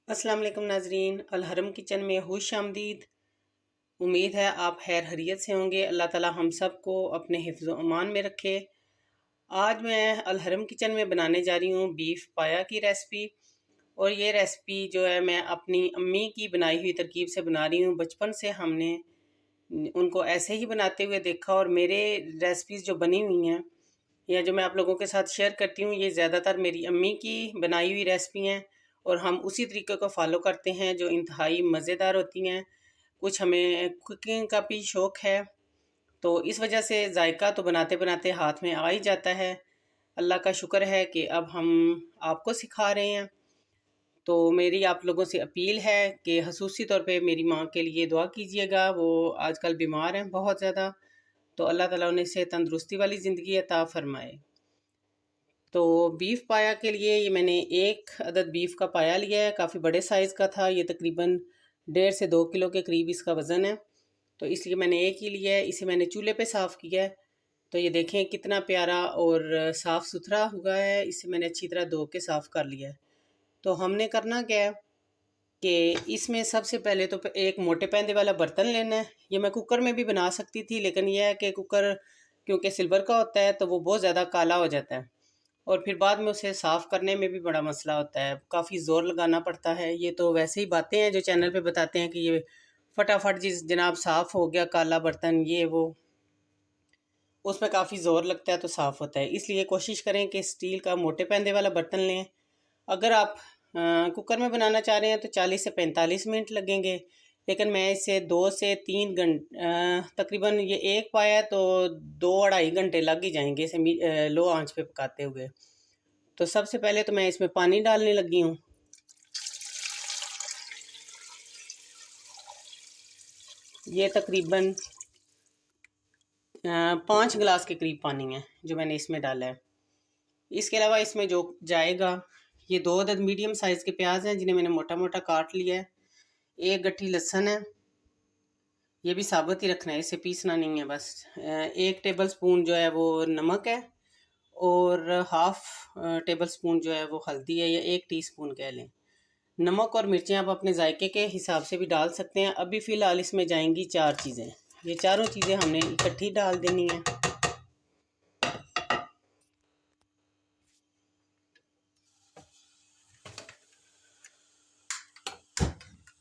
अस्सलाम वालेकुम नाजरीन, अलहरम किचन में खुश आमदीद। उम्मीद है आप खैर खैरियत से होंगे। अल्लाह ताला हम सब को अपने हिफ्ज़ अमान में रखे। आज मैं अलहरम किचन में बनाने जा रही हूँ बीफ पाया की रेसिपी। और ये रेसिपी जो है मैं अपनी अम्मी की बनाई हुई तरकीब से बना रही हूँ। बचपन से हमने उनको ऐसे ही बनाते हुए देखा और मेरे रेसिपीज़ जो बनी हुई हैं या जो मैं आप लोगों के साथ शेयर करती हूँ, ये ज़्यादातर मेरी अम्मी की बनाई हुई रेसिपी हैं और हम उसी तरीके को फॉलो करते हैं जो इंतहाई मज़ेदार होती हैं। कुछ हमें कुकिंग का भी शौक़ है, तो इस वजह से जायका तो बनाते बनाते हाथ में आ ही जाता है। अल्लाह का शुक्र है कि अब हम आपको सिखा रहे हैं। तो मेरी आप लोगों से अपील है कि ख़ुसूसी तौर पे मेरी माँ के लिए दुआ कीजिएगा। वो आजकल बीमार हैं बहुत ज़्यादा, तो अल्लाह ताला उन्हें से तंदुरुस्ती वाली ज़िंदगी अता फ़रमाए। तो बीफ पाया के लिए ये मैंने एक अदद बीफ का पाया लिया है, काफ़ी बड़े साइज़ का था। ये तकरीबन 1.5 से 2 किलो के करीब इसका वज़न है, तो इसलिए मैंने एक ही लिया है। इसे मैंने चूल्हे पे साफ़ किया है, तो ये देखें कितना प्यारा और साफ़ सुथरा हुआ है। इसे मैंने अच्छी तरह धो के साफ़ कर लिया है। तो हमने करना क्या है कि इसमें सबसे पहले तो एक मोटे पैंदे वाला बर्तन लेना है। ये मैं कुकर में भी बना सकती थी, लेकिन यह है कि कुकर क्योंकि सिल्वर का होता है तो वो बहुत ज़्यादा काला हो जाता है और फिर बाद में उसे साफ़ करने में भी बड़ा मसला होता है, काफ़ी ज़ोर लगाना पड़ता है। ये तो वैसे ही बातें हैं जो चैनल पे बताते हैं कि ये फटाफट जिस जनाब साफ़ हो गया काला बर्तन, ये वो, उसमें काफ़ी ज़ोर लगता है तो साफ़ होता है। इसलिए कोशिश करें कि स्टील का मोटे पैंदे वाला बर्तन लें। अगर आप कुकर में बनाना चाह रहे हैं तो 40 से 45 मिनट लगेंगे, लेकिन मैं इसे 2 से 3 तकरीबन ये एक पाया तो 2-2.5 घंटे लग ही जाएंगे इसे लो आंच पे पकाते हुए। तो सबसे पहले तो मैं इसमें पानी डालने लगी हूँ। ये तकरीबन 5 गिलास के करीब पानी है जो मैंने इसमें डाला है। इसके अलावा इसमें जो जाएगा, ये 2 अदद मीडियम साइज़ के प्याज हैं जिन्हें मैंने मोटा मोटा काट लिया है। 1 गट्ठी लहसुन है, ये भी साबुत ही रखना है, इसे पीसना नहीं है बस। 1 टेबल स्पून जो है वो नमक है और हाफ़ टेबल स्पून जो है वो हल्दी है, या 1 टीस्पून कह लें। नमक और मिर्चें आप अपने जायके के हिसाब से भी डाल सकते हैं। अभी फ़िलहाल इसमें जाएंगी 4 चीज़ें। ये चारों चीज़ें हमने इकट्ठी डाल देनी है।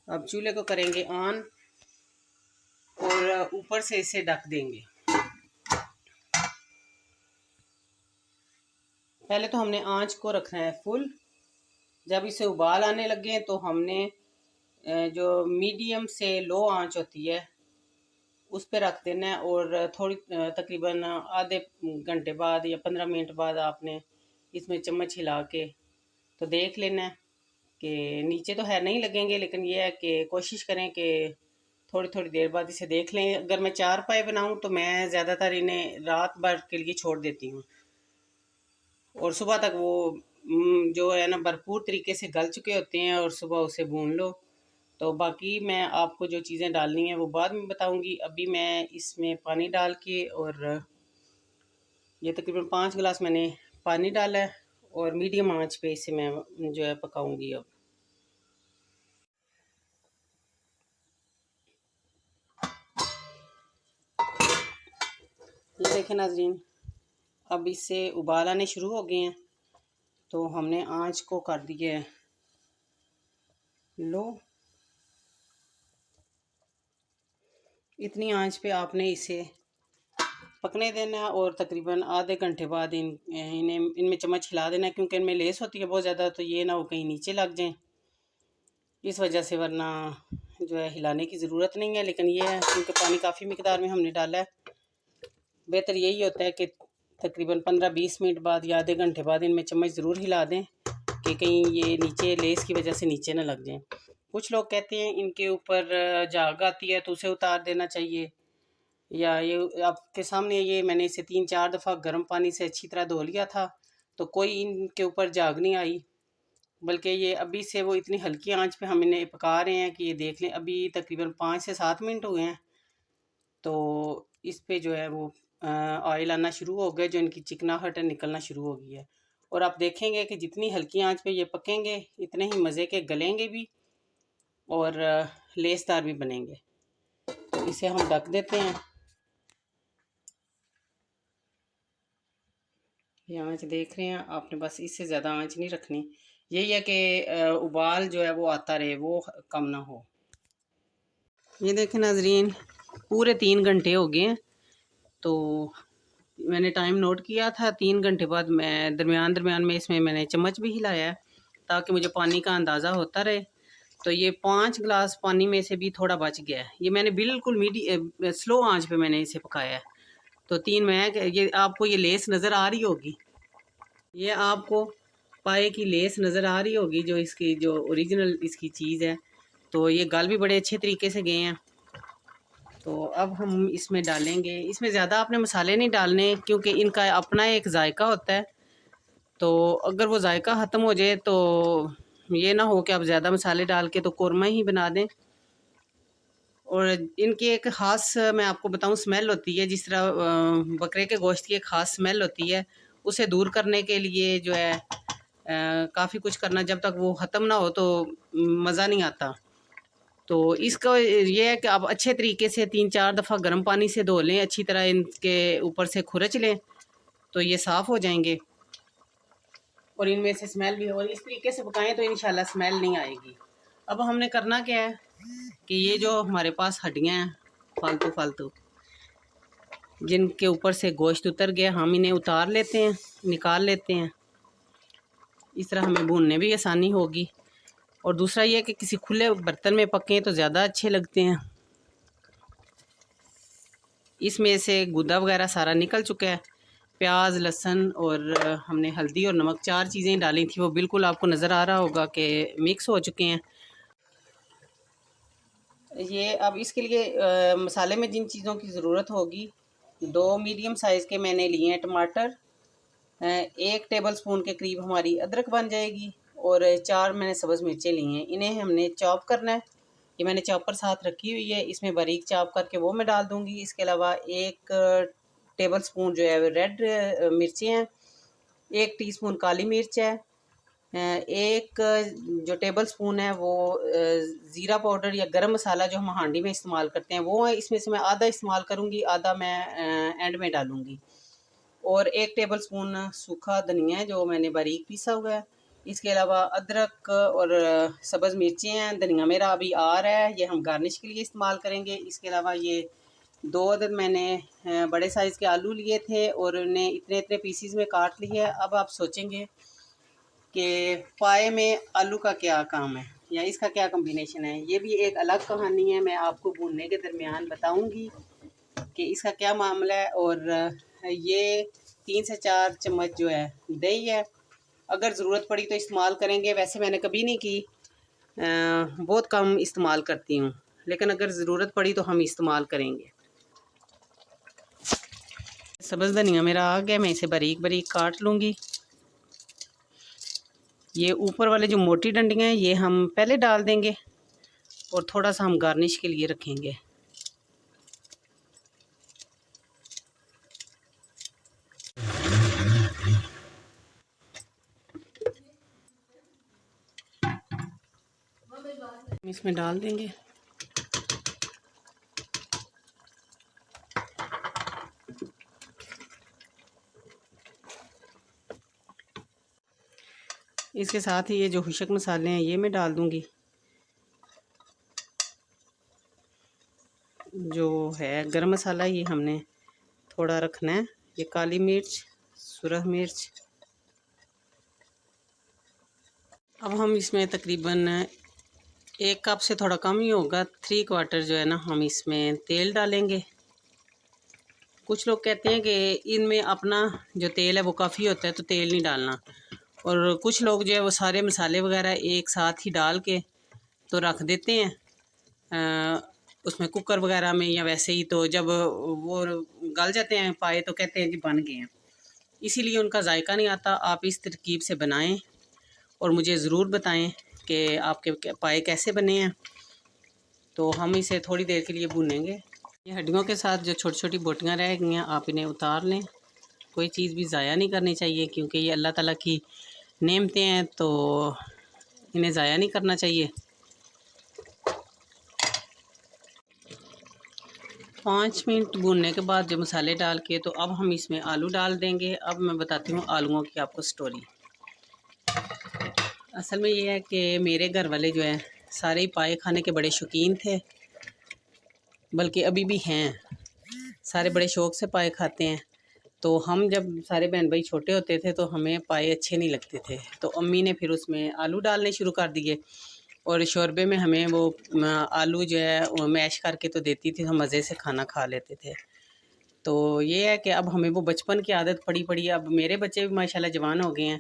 अब चूल्हे को करेंगे ऑन और ऊपर से इसे ढक देंगे। पहले तो हमने आंच को रखना है फुल। जब इसे उबाल आने लगे तो हमने जो मीडियम से लो आंच होती है उस पर रख देना है और थोड़ी तकरीबन आधे घंटे बाद या 15 मिनट बाद आपने इसमें चम्मच हिला के तो देख लेना है कि नीचे तो है नहीं लगेंगे, लेकिन यह है कि कोशिश करें कि थोड़ी थोड़ी देर बाद इसे देख लें। अगर मैं 4 पाए बनाऊं तो मैं ज़्यादातर इन्हें रात भर के लिए छोड़ देती हूँ और सुबह तक वो जो है ना भरपूर तरीके से गल चुके होते हैं और सुबह उसे भून लो। तो बाकी मैं आपको जो चीज़ें डालनी है वो बाद में बताऊंगी। अभी मैं इसमें पानी डाल के और ये तकरीबन 5 गिलास मैंने पानी डाला है और मीडियम आंच पे इसे मैं जो है पकाऊंगी। अब ये देखें नाजरीन, अब इससे उबाल आने शुरू हो गए हैं, तो हमने आंच को कर दिया है लो। इतनी आंच पे आपने इसे पकने देना है और तकरीबन आधे घंटे बाद इनमें चम्मच हिला देना है, क्योंकि इनमें लेस होती है बहुत ज़्यादा, तो ये ना वो कहीं नीचे लग जाएं इस वजह से, वरना जो है हिलाने की ज़रूरत नहीं है। लेकिन ये है क्योंकि पानी काफ़ी मिकदार में हमने डाला है, बेहतर यही होता है कि तकरीबन 15-20 मिनट बाद या आधे घंटे बाद इनमें चम्मच ज़रूर हिला दें कि कहीं ये नीचे लेस की वजह से नीचे ना लग जाएं। कुछ लोग कहते हैं इनके ऊपर झाग आती है तो उसे उतार देना चाहिए, या ये आपके सामने ये मैंने इसे 3-4 दफ़ा गर्म पानी से अच्छी तरह धो लिया था तो कोई इनके ऊपर झाग नहीं आई, बल्कि ये अभी से वो इतनी हल्की आंच पे हम इन्हें पका रहे हैं कि ये देख लें अभी तकरीबन 5 से 7 मिनट हुए हैं। तो इस पे जो है वो ऑयल आना शुरू हो गया, जो इनकी चिकनाहट है निकलना शुरू हो गई है। और आप देखेंगे कि जितनी हल्की आंच पे ये पकेंगे इतने ही मज़े के गलेंगे भी और लेसदार भी बनेंगे। तो इसे हम ढक देते हैं। ये आँच देख रहे हैं आपने, बस इससे ज़्यादा आँच नहीं रखनी। यही है कि उबाल जो है वो आता रहे, वो कम ना हो। ये देखें नाजरीन, पूरे 3 घंटे हो गए हैं। तो मैंने टाइम नोट किया था, 3 घंटे बाद मैं दरमियान दरमियान में इसमें मैंने चम्मच भी हिलाया है ताकि मुझे पानी का अंदाज़ा होता रहे। तो ये 5 गिलास पानी में से भी थोड़ा बच गया है। ये मैंने बिल्कुल स्लो आंच पे मैंने इसे पकाया है। तो 3 मैं ये आपको ये लेस नज़र आ रही होगी, ये आपको पाए की लेस नज़र आ रही होगी, जो इसकी जो ओरिजिनल इसकी चीज़ है। तो ये गल भी बड़े अच्छे तरीके से गए हैं। तो अब हम इसमें डालेंगे, इसमें ज़्यादा आपने मसाले नहीं डालने क्योंकि इनका अपना एक जायका होता है। तो अगर वो जायका ख़त्म हो जाए तो ये ना हो कि आप ज़्यादा मसाले डाल के तो कौरमा ही बना दें। और इनकी एक ख़ास मैं आपको बताऊं स्मेल होती है, जिस तरह बकरे के गोश्त की एक ख़ास स्मेल होती है, उसे दूर करने के लिए जो है काफ़ी कुछ करना, जब तक वो ख़त्म ना हो तो मज़ा नहीं आता। तो इसका ये है कि आप अच्छे तरीके से 3-4 दफ़ा गर्म पानी से धो लें, अच्छी तरह इनके ऊपर से खुरच लें तो ये साफ़ हो जाएंगे और इनमें से स्मेल भी, और इस तरीके से पकाएं तो इंशाल्लाह स्मेल नहीं आएगी। अब हमने करना क्या है कि ये जो हमारे पास हड्डियाँ हैं फालतू फालतू जिनके ऊपर से गोश्त उतर गया, हम इन्हें उतार लेते हैं, निकाल लेते हैं। इस तरह हमें भूनने भी आसानी होगी। और दूसरा ये कि किसी खुले बर्तन में पकें तो ज़्यादा अच्छे लगते हैं। इसमें से गुदा वगैरह सारा निकल चुका है। प्याज, लहसुन और हमने हल्दी और नमक 4 चीज़ें डाली थी, वो बिल्कुल आपको नज़र आ रहा होगा कि मिक्स हो चुके हैं। ये अब इसके लिए मसाले में जिन चीज़ों की ज़रूरत होगी, 2 मीडियम साइज़ के मैंने लिए हैं टमाटर, 1 टेबल स्पून के करीब हमारी अदरक बन जाएगी और 4 मैंने सब्ज़ मिर्चें ली हैं। इन्हें हमने चॉप करना है। ये मैंने चॉपर साथ रखी हुई है, इसमें बारीक चॉप करके वो मैं डाल दूँगी। इसके अलावा 1 टेबल स्पून जो है रेड मिर्चें हैं, 1 टीस्पून काली मिर्च है, एक जो टेबल स्पून है वो ज़ीरा पाउडर या गरम मसाला जो हम हांडी में इस्तेमाल करते हैं वो है। इसमें से मैं आधा इस्तेमाल करूँगी, आधा मैं एंड में डालूँगी। और 1 टेबल स्पून सूखा धनिया है जो मैंने बारीक पीसा हुआ है। इसके अलावा अदरक और सब्ज़ मिर्चें हैं। धनिया मेरा अभी आ रहा है, ये हम गार्निश के लिए इस्तेमाल करेंगे। इसके अलावा ये 2 अदद मैंने बड़े साइज़ के आलू लिए थे और उन्हें इतने इतने पीसीज में काट लिया है। अब आप सोचेंगे कि पाए में आलू का क्या काम है या इसका क्या कॉम्बिनेशन है, ये भी एक अलग कहानी है। मैं आपको भूनने के दरमियान बताऊंगी कि इसका क्या मामला है। और ये 3 से 4 चम्मच जो है दही है, अगर ज़रूरत पड़ी तो इस्तेमाल करेंगे, वैसे मैंने कभी नहीं की, बहुत कम इस्तेमाल करती हूँ, लेकिन अगर ज़रूरत पड़ी तो हम इस्तेमाल करेंगे। सब्ज़ धनिया मेरा आ गया, मैं इसे बारीक बारीक काट लूँगी। ये ऊपर वाले जो मोटी डंडियाँ हैं ये हम पहले डाल देंगे और थोड़ा सा हम गार्निश के लिए रखेंगे। इसमें डाल देंगे। इसके साथ ही ये जो खुशक मसाले हैं ये मैं डाल दूंगी। जो है गरम मसाला ये हमने थोड़ा रखना है। ये काली मिर्च, सुरख मिर्च। अब हम इसमें तकरीबन 1 कप से थोड़ा कम ही होगा, 3/4 जो है ना हम इसमें तेल डालेंगे। कुछ लोग कहते हैं कि इनमें अपना जो तेल है वो काफ़ी होता है तो तेल नहीं डालना, और कुछ लोग जो है वो सारे मसाले वगैरह एक साथ ही डाल के तो रख देते हैं उसमें कुकर वगैरह में या वैसे ही। तो जब वो गल जाते हैं पाए तो कहते हैं कि बन गए हैं, इसीलिए उनका जायका नहीं आता। आप इस तरकीब से बनाएं और मुझे ज़रूर बताएं कि आपके पाए कैसे बने हैं। तो हम इसे थोड़ी देर के लिए भूनेंगे। ये हड्डियों के साथ जो छोटी छोटी बोटियाँ रह गई हैं आप इन्हें उतार लें। कोई चीज़ भी ज़ाया नहीं करनी चाहिए क्योंकि ये अल्लाह ताला की नेमतें हैं, तो इन्हें ज़ाया नहीं करना चाहिए। 5 मिनट भूनने के बाद जो मसाले डाल के तो अब हम इसमें आलू डाल देंगे। अब मैं बताती हूँ आलूओं की आपको स्टोरी। असल में ये है कि मेरे घर वाले जो हैं सारे ही पाए खाने के बड़े शौकीन थे, बल्कि अभी भी हैं। सारे बड़े शौक़ से पाए खाते हैं। तो हम जब सारे बहन भाई छोटे होते थे तो हमें पाए अच्छे नहीं लगते थे, तो अम्मी ने फिर उसमें आलू डालने शुरू कर दिए और शोरबे में हमें वो आलू जो है वो मैश करके तो देती थी, हम मज़े से खाना खा लेते थे। तो ये है कि अब हमें वो बचपन की आदत पड़ी पड़ी है। अब मेरे बच्चे भी माशाल्लाह जवान हो गए हैं,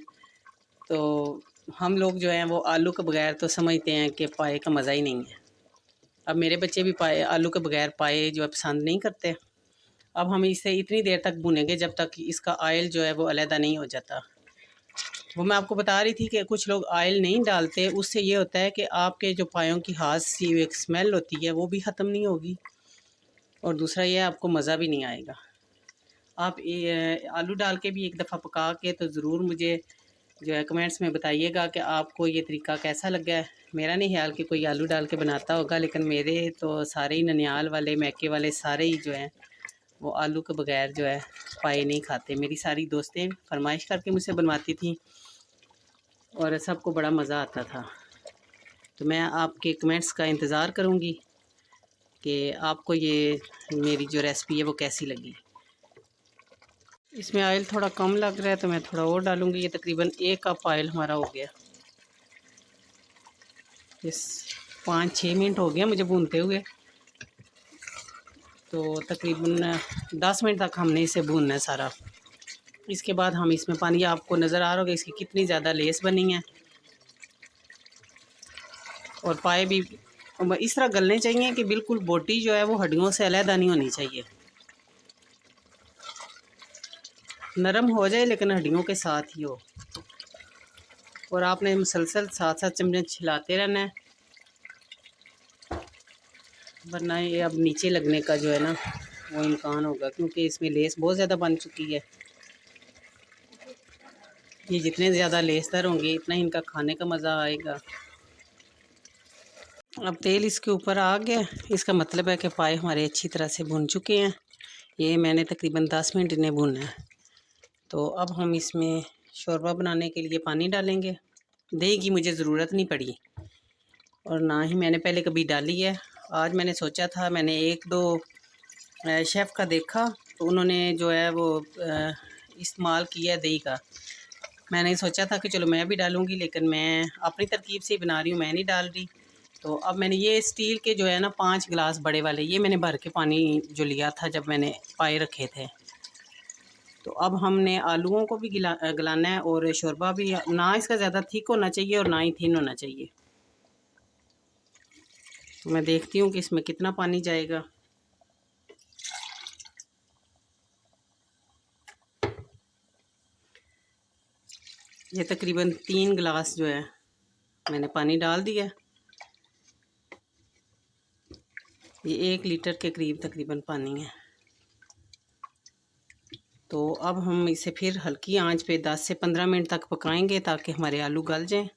तो हम लोग जो हैं वो आलू के बगैर तो समझते हैं कि पाए का मज़ा ही नहीं है। अब मेरे बच्चे भी पाए आलू के बगैर पाए जो है पसंद नहीं करते। अब हम इसे इतनी देर तक भूनेंगे जब तक इसका ऑयल जो है वो अलहदा नहीं हो जाता। वो मैं आपको बता रही थी कि कुछ लोग ऑयल नहीं डालते, उससे ये होता है कि आपके जो पायों की हाथ सी एक स्मेल होती है वो भी ख़त्म नहीं होगी, और दूसरा ये आपको मज़ा भी नहीं आएगा। आप आलू डाल के भी एक दफ़ा पका के तो ज़रूर मुझे जो है कमेंट्स में बताइएगा कि आपको ये तरीका कैसा लगा है। मेरा नहीं ख्याल कि कोई आलू डाल के बनाता होगा, लेकिन मेरे तो सारे ही ननियाल वाले मैके वाले सारे ही जो हैं वो आलू के बगैर जो है पाए नहीं खाते। मेरी सारी दोस्तें फरमाइश करके मुझसे बनवाती थी और सबको बड़ा मज़ा आता था। तो मैं आपके कमेंट्स का इंतज़ार करूँगी कि आपको ये मेरी जो रेसिपी है वो कैसी लगी। इसमें ऑयल थोड़ा कम लग रहा है तो मैं थोड़ा और डालूँगी। ये तकरीबन 1 कप ऑयल हमारा हो गया। इस 5-6 मिनट हो गया मुझे भूनते हुए, तो तकरीबन 10 मिनट तक हमने इसे भूनना है सारा। इसके बाद हम इसमें पानी, आपको नज़र आ रहा होगा इसकी कितनी ज़्यादा लेस बनी है, और पाए भी इस तरह गलने चाहिए कि बिल्कुल बोटी जो है वो हड्डियों से अलहदा नहीं होनी चाहिए। नरम हो जाए लेकिन हड्डियों के साथ ही हो, और आपने मुसलसल साथ साथ चम्मच हिलाते रहना है, वरना ये अब नीचे लगने का जो है ना वो इम्कान होगा, क्योंकि इसमें लेस बहुत ज़्यादा बन चुकी है। ये जितने ज़्यादा लेसदार होंगे इतना इनका खाने का मज़ा आएगा। अब तेल इसके ऊपर आ गया, इसका मतलब है कि पाए हमारे अच्छी तरह से भुन चुके हैं। ये मैंने तकरीबन 10 मिनट इन्हें भुना है। तो अब हम इसमें शोरबा बनाने के लिए पानी डालेंगे। दही की मुझे ज़रूरत नहीं पड़ी और ना ही मैंने पहले कभी डाली है। आज मैंने सोचा था, मैंने 1-2 शेफ़ का देखा तो उन्होंने जो है वो इस्तेमाल किया है दही का। मैंने सोचा था कि चलो मैं भी डालूँगी, लेकिन मैं अपनी तरकीब से ही बना रही हूँ, मैं नहीं डाल रही। तो अब मैंने ये स्टील के जो है ना 5 गिलास बड़े वाले, ये मैंने भर के पानी जो लिया था जब मैंने पाए रखे थे। तो अब हमने आलूओं को भी गलाना है, और शोरबा भी ना इसका ज़्यादा थिक होना चाहिए और ना ही थिन होना चाहिए। तो मैं देखती हूँ कि इसमें कितना पानी जाएगा। ये तकरीबन 3 गिलास जो है मैंने पानी डाल दिया। ये 1 लीटर के करीब तकरीबन पानी है। तो अब हम इसे फिर हल्की आंच पे 10 से 15 मिनट तक पकाएंगे ताकि हमारे आलू गल जाएं।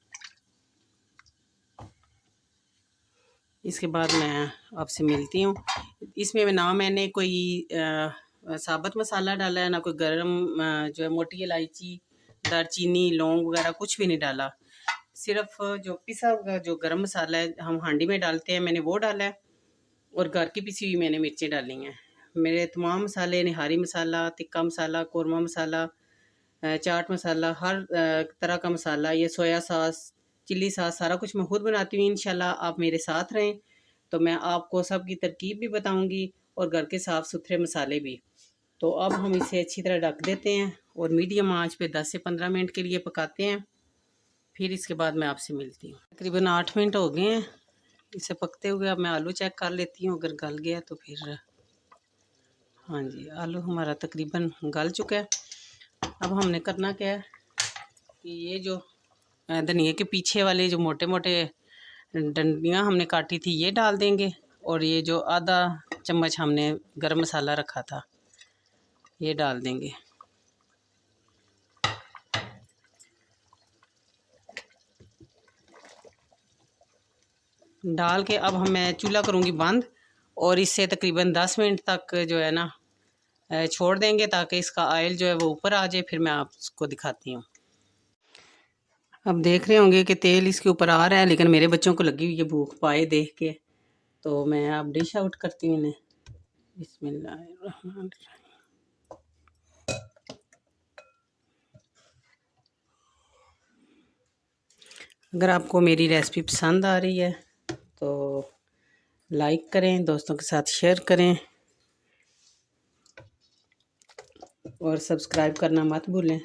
इसके बाद मैं आपसे मिलती हूँ। इसमें ना मैंने कोई साबुत मसाला डाला है, ना कोई गरम जो है मोटी इलायची, दालचीनी, लौंग वगैरह कुछ भी नहीं डाला। सिर्फ जो पिसा हुआ जो गरम मसाला है हम हांडी में डालते हैं, मैंने वो डाला है, और घर की पिसी हुई मैंने मिर्चें डाली हैं। मेरे तमाम मसाले, निहारी मसाला, तिक्का मसाला, कौरमा मसाला, चाट मसाला, हर तरह का मसाला, ये सोया सॉस, चिल्ली सॉस, सारा कुछ मैं खुद बनाती हूँ। इंशाल्लाह आप मेरे साथ रहें तो मैं आपको सब की तरकीब भी बताऊँगी और घर के साफ़ सुथरे मसाले भी। तो अब हम इसे अच्छी तरह ढक देते हैं और मीडियम आंच पे 10 से 15 मिनट के लिए पकाते हैं। फिर इसके बाद मैं आपसे मिलती हूँ। तकरीबन 8 मिनट हो गए हैं इसे पकते हुए। अब मैं आलू चेक कर लेती हूँ, अगर गल गया तो फिर हाँ जी, आलू हमारा तकरीबन गल चुका है। अब हमने करना क्या है कि ये जो धनिया के पीछे वाले जो मोटे मोटे डंडियाँ हमने काटी थी ये डाल देंगे, और ये जो आधा चम्मच हमने गरम मसाला रखा था ये डाल देंगे। डाल के अब मैं चूल्हा करूँगी बंद और इसे तकरीबन 10 मिनट तक जो है ना छोड़ देंगे ताकि इसका ऑयल जो है वो ऊपर आ जाए। फिर मैं आपको दिखाती हूँ। अब देख रहे होंगे कि तेल इसके ऊपर आ रहा है, लेकिन मेरे बच्चों को लगी हुई है भूख पाए देख के, तो मैं अब डिश आउट करती हूँ इन्हें। बिस्मिल्लाह। अगर आपको मेरी रेसिपी पसंद आ रही है तो लाइक करें, दोस्तों के साथ शेयर करें और सब्सक्राइब करना मत भूलें।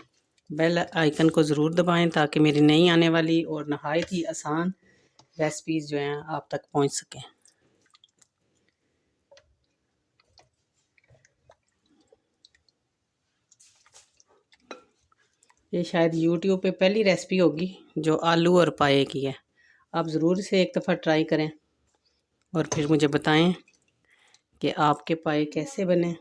बेल आइकन को ज़रूर दबाएं ताकि मेरी नई आने वाली और नहायत ही आसान रेसिपीज़ जो हैं आप तक पहुंच सकें। ये शायद YouTube पे पहली रेसिपी होगी जो आलू और पाए की है। आप ज़रूर से एक दफ़ा ट्राई करें और फिर मुझे बताएं कि आपके पाए कैसे बने।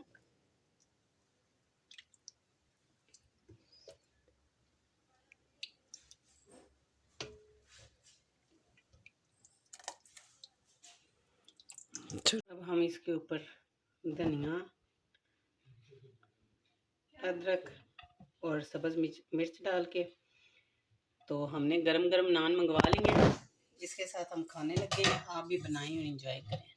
अब हम इसके ऊपर धनिया, अदरक और सब्ज़ मिर्च डाल के, तो हमने गरम गरम नान मंगवा लिए हैं जिसके साथ हम खाने लगे हैं। आप भी बनाएं और एंजॉय करें।